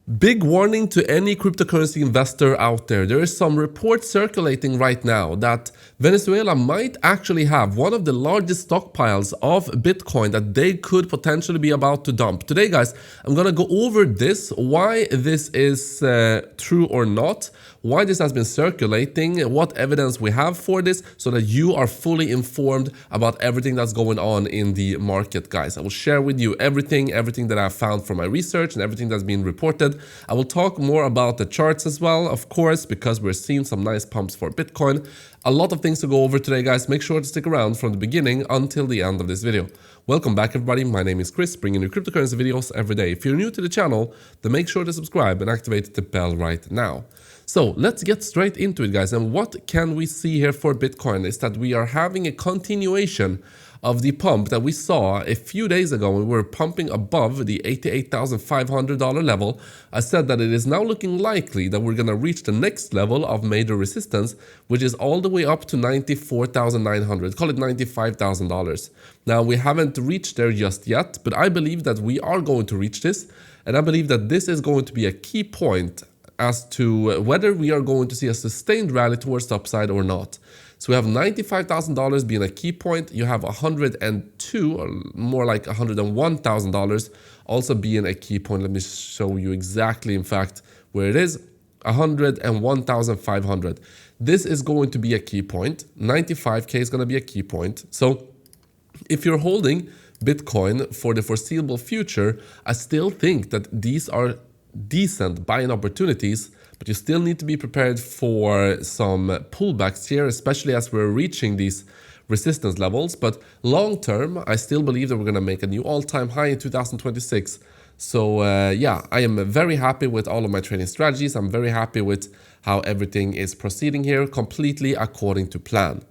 Big warning to any cryptocurrency investor out there. There is some reports circulating right now that Venezuela might actually have one of the largest stockpiles of Bitcoin that they could potentially be about to dump. Today, guys, I'm going to go over this, why this is true or not, why this has been circulating, what evidence we have for this, so that you are fully informed about everything that's going on in the market, guys. I will share with you everything that I've found from my research and everything that's been reported. I will talk more about the charts as well, of course, because we're seeing some nice pumps for Bitcoin. A lot of things to go over today, guys. Make sure to stick around from the beginning until the end of this video. Welcome back, everybody. My name is Chris, bringing you cryptocurrency videos every day. If you're new to the channel, then make sure to subscribe and activate the bell right now. So let's get straight into it, guys. And what can we see here for Bitcoin is that we are having a continuation of the pump that we saw a few days ago when we were pumping above the $88,500 level. I said that it is now looking likely that we're going to reach the next level of major resistance, which is all the way up to $94,900, call it $95,000. Now, we haven't reached there just yet, but I believe that we are going to reach this, and I believe that this is going to be a key point as to whether we are going to see a sustained rally towards the upside or not. So we have $95,000 being a key point. You have 102 or more like $101,000 also being a key point. Let me show you exactly, in fact, where it is. 101,500. This is going to be a key point. 95K is going to be a key point. So if you're holding Bitcoin for the foreseeable future, I still think that these are decent buying opportunities, but you still need to be prepared for some pullbacks here, especially as we're reaching these resistance levels. But long term, I still believe that we're going to make a new all-time high in 2026. So yeah, I am very happy with all of my trading strategies. I'm very happy with how everything is proceeding here, completely according to plan.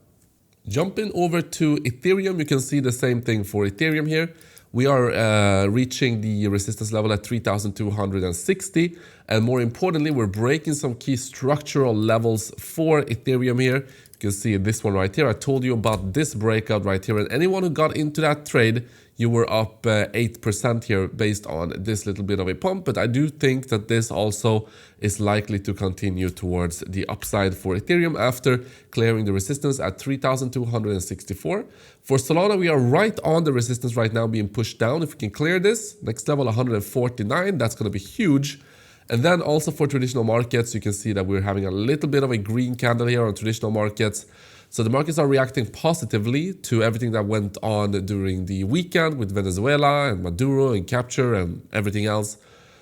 Jumping over to Ethereum, you can see the same thing for Ethereum here. We are reaching the resistance level at 3,260. And more importantly, we're breaking some key structural levels for Ethereum here. You can see this one right here. I told you about this breakout right here. And anyone who got into that trade, you were up 8% here based on this little bit of a pump. But I do think that this also is likely to continue towards the upside for Ethereum after clearing the resistance at 3,264. For Solana, we are right on the resistance right now being pushed down. If we can clear this, next level 149, that's going to be huge. And then also for traditional markets, you can see that we're having a little bit of a green candle here on traditional markets. So the markets are reacting positively to everything that went on during the weekend with Venezuela and Maduro and capture and everything else.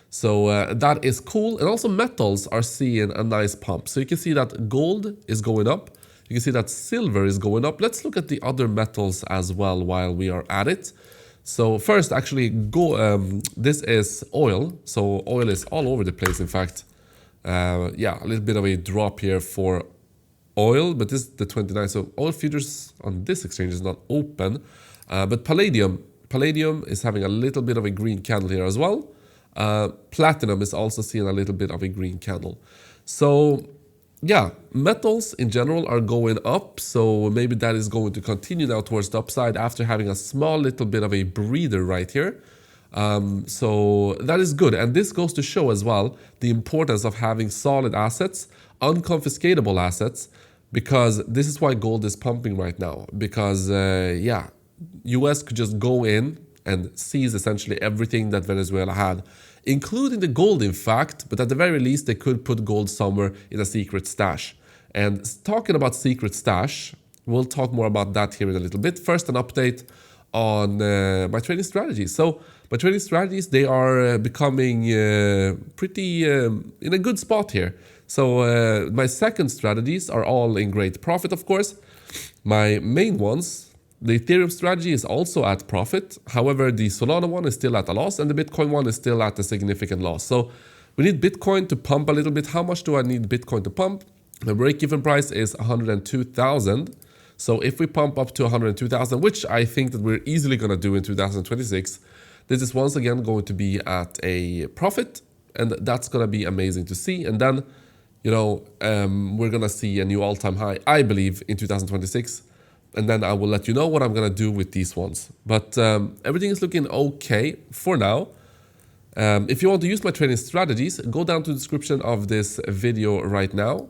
So that is cool. And also metals are seeing a nice pump. So you can see that gold is going up. You can see that silver is going up. Let's look at the other metals as well while we are at it. So first, actually, this is oil. So oil is all over the place, in fact. Yeah, a little bit of a drop here for oil, but this is the 29. So oil futures on this exchange is not open. But palladium is having a little bit of a green candle here as well. Platinum is also seeing a little bit of a green candle. So yeah, metals in general are going up, so maybe that is going to continue now towards the upside after having a small little bit of a breather right here. So that is good, and this goes to show as well the importance of having solid assets, unconfiscatable assets, because this is why gold is pumping right now. Because yeah, US could just go in and seize essentially everything that Venezuela had, including the gold, in fact, but at the very least, they could put gold somewhere in a secret stash. And talking about secret stash, we'll talk more about that here in a little bit. First, an update on my trading strategies. So my trading strategies, they are becoming pretty in a good spot here. So my second strategies are all in great profit, of course. My main ones, the Ethereum strategy is also at profit. However, the Solana one is still at a loss and the Bitcoin one is still at a significant loss. So we need Bitcoin to pump a little bit. How much do I need Bitcoin to pump? The break-even price is 102,000. So if we pump up to 102,000, which I think that we're easily going to do in 2026, this is once again going to be at a profit. And that's going to be amazing to see. And then, you know, we're going to see a new all-time high, I believe, in 2026. And then I will let you know what I'm going to do with these ones. But everything is looking okay for now. If you want to use my trading strategies, go down to the description of this video right now.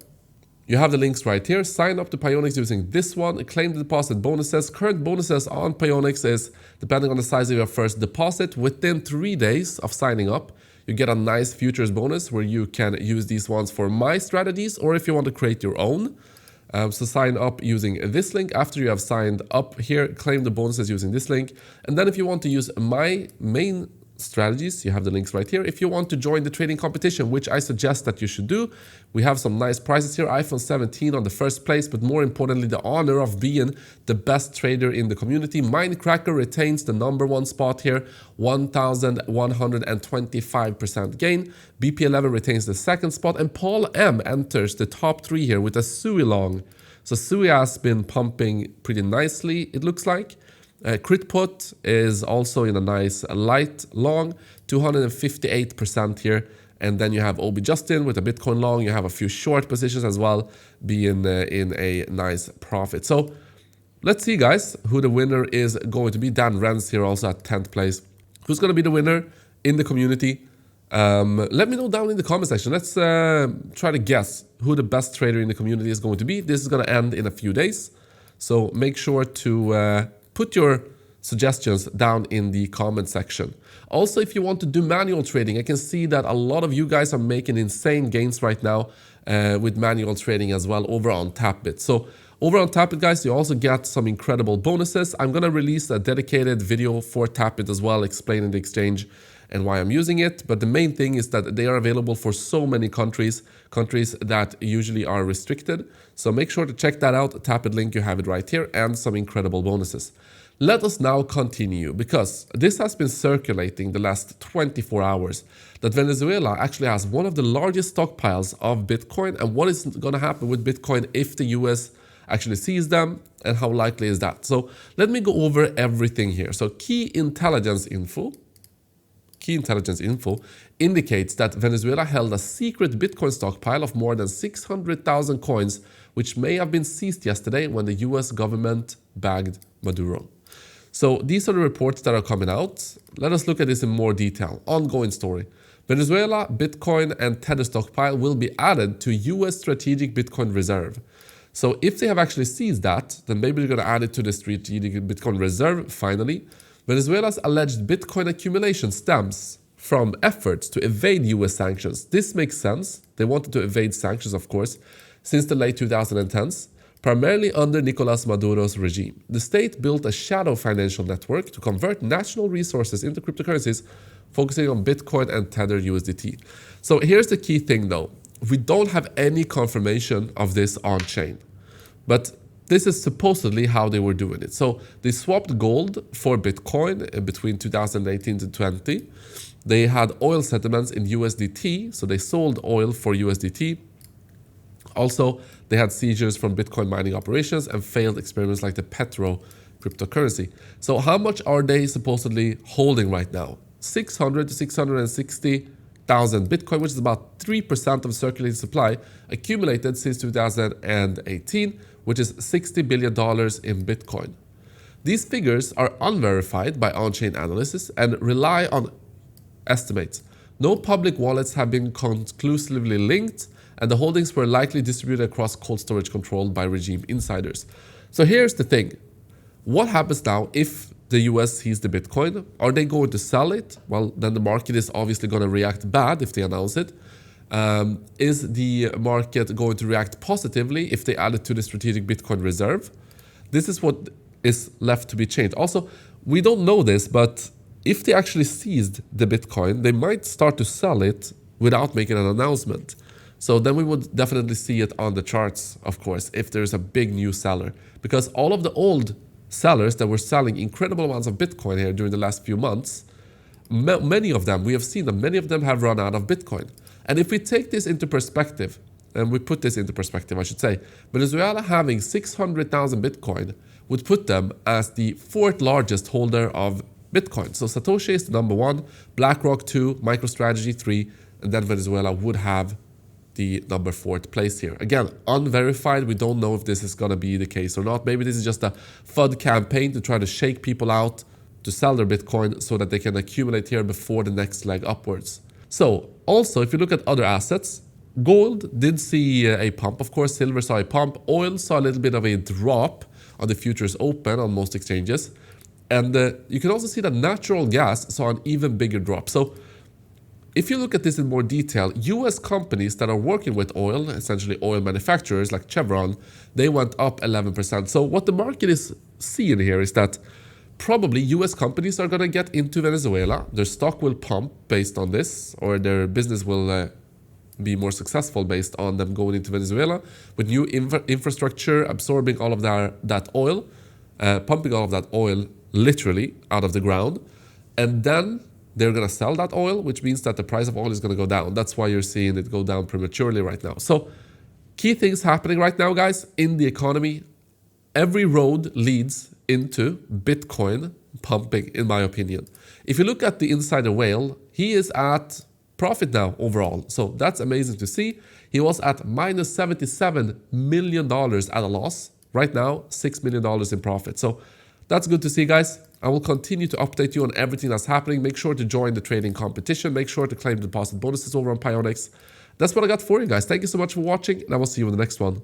You have the links right here. Sign up to Pionex using this one. Claim the deposit bonuses. Current bonuses on Pionex is, depending on the size of your first deposit, within 3 days of signing up, you get a nice futures bonus where you can use these ones for my strategies or if you want to create your own. So sign up using this link. After you have signed up here, claim the bonuses using this link. And then if you want to use my main strategies, you have the links right here. If you want to join the trading competition, which I suggest that you should do, we have some nice prizes here. iPhone 17 on the first place, but more importantly, the honor of being the best trader in the community. Mindcracker retains the #1 spot here, 1,125% gain. BP11 retains the second spot, and Paul M enters the top 3 here with a Sui long. So Sui has been pumping pretty nicely, it looks like. Crit put is also in a nice light long, 258% here. And then you have OB Justin with a Bitcoin long. You have a few short positions as well, being in a nice profit. So let's see, guys, who the winner is going to be. Dan Renz here also at 10th place. Who's going to be the winner in the community? Let me know down in the comment section. Let's try to guess who the best trader in the community is going to be. This is going to end in a few days. So make sure to put your suggestions down in the comment section. Also, if you want to do manual trading, I can see that a lot of you guys are making insane gains right now with manual trading as well over on Tapbit. So over on Tapbit, guys, you also get some incredible bonuses. I'm going to release a dedicated video for Tapbit as well, explaining the exchange and why I'm using it. But the main thing is that they are available for so many countries that usually are restricted. So make sure to check that out. Tapbit link, you have it right here, and some incredible bonuses. Let us now continue, because this has been circulating the last 24 hours that Venezuela actually has one of the largest stockpiles of Bitcoin, and what is going to happen with Bitcoin if the US actually sees them, and how likely is that? So let me go over everything here. So key intelligence info indicates that Venezuela held a secret Bitcoin stockpile of more than 600,000 coins, which may have been seized yesterday when the US government bagged Maduro. So these are the reports that are coming out. Let us look at this in more detail. Ongoing story. Venezuela, Bitcoin and Tether stockpile will be added to US strategic Bitcoin reserve. So if they have actually seized that, then maybe they're going to add it to the strategic Bitcoin reserve finally. Venezuela's alleged Bitcoin accumulation stems from efforts to evade US sanctions. This makes sense. They wanted to evade sanctions, of course, since the late 2010s. Primarily under Nicolas Maduro's regime. The state built a shadow financial network to convert national resources into cryptocurrencies, focusing on Bitcoin and Tether USDT. So here's the key thing though. We don't have any confirmation of this on-chain, but this is supposedly how they were doing it. So they swapped gold for Bitcoin between 2018 to 20. They had oil settlements in USDT, so they sold oil for USDT. Also, they had seizures from Bitcoin mining operations and failed experiments like the Petro cryptocurrency. So how much are they supposedly holding right now? 600 to 660,000 Bitcoin, which is about 3% of circulating supply accumulated since 2018, which is $60 billion in Bitcoin. These figures are unverified by on-chain analysis and rely on estimates. No public wallets have been conclusively linked, and the holdings were likely distributed across cold storage controlled by regime insiders. So here's the thing. What happens now if the US sees the Bitcoin? Are they going to sell it? Well, then the market is obviously going to react bad if they announce it. Is the market going to react positively if they add it to the strategic Bitcoin reserve? This is what is left to be changed. Also, we don't know this, but if they actually seized the Bitcoin, they might start to sell it without making an announcement. So then we would definitely see it on the charts, of course, if there's a big new seller. Because all of the old sellers that were selling incredible amounts of Bitcoin here during the last few months, many of them, we have seen that many of them have run out of Bitcoin. And if we take this into perspective, and we put this into perspective, I should say, Venezuela having 600,000 Bitcoin would put them as the 4th largest holder of Bitcoin. So Satoshi is the #1, BlackRock 2, MicroStrategy 3, and then Venezuela would have the #4th place here. Again, unverified. We don't know if this is going to be the case or not. Maybe this is just a FUD campaign to try to shake people out to sell their Bitcoin so that they can accumulate here before the next leg upwards. So also, if you look at other assets, gold did see a pump. Of course, silver saw a pump. Oil saw a little bit of a drop on the futures open on most exchanges. And you can also see that natural gas saw an even bigger drop. So if you look at this in more detail, US companies that are working with oil, essentially oil manufacturers like Chevron, they went up 11%. So what the market is seeing here is that probably US companies are going to get into Venezuela. Their stock will pump based on this, or their business will be more successful based on them going into Venezuela with new infrastructure, absorbing all of that oil, pumping all of that oil literally out of the ground. And then they're going to sell that oil, which means that the price of oil is going to go down. That's why you're seeing it go down prematurely right now. So key things happening right now, guys, in the economy. Every road leads into Bitcoin pumping, in my opinion. If you look at the insider whale, he is at profit now overall. So that's amazing to see. He was at minus $77 million at a loss. Right now, $6 million in profit. So that's good to see, guys. I will continue to update you on everything that's happening. Make sure to join the trading competition. Make sure to claim deposit bonuses over on Pionex. That's what I got for you guys. Thank you so much for watching, and I will see you in the next one.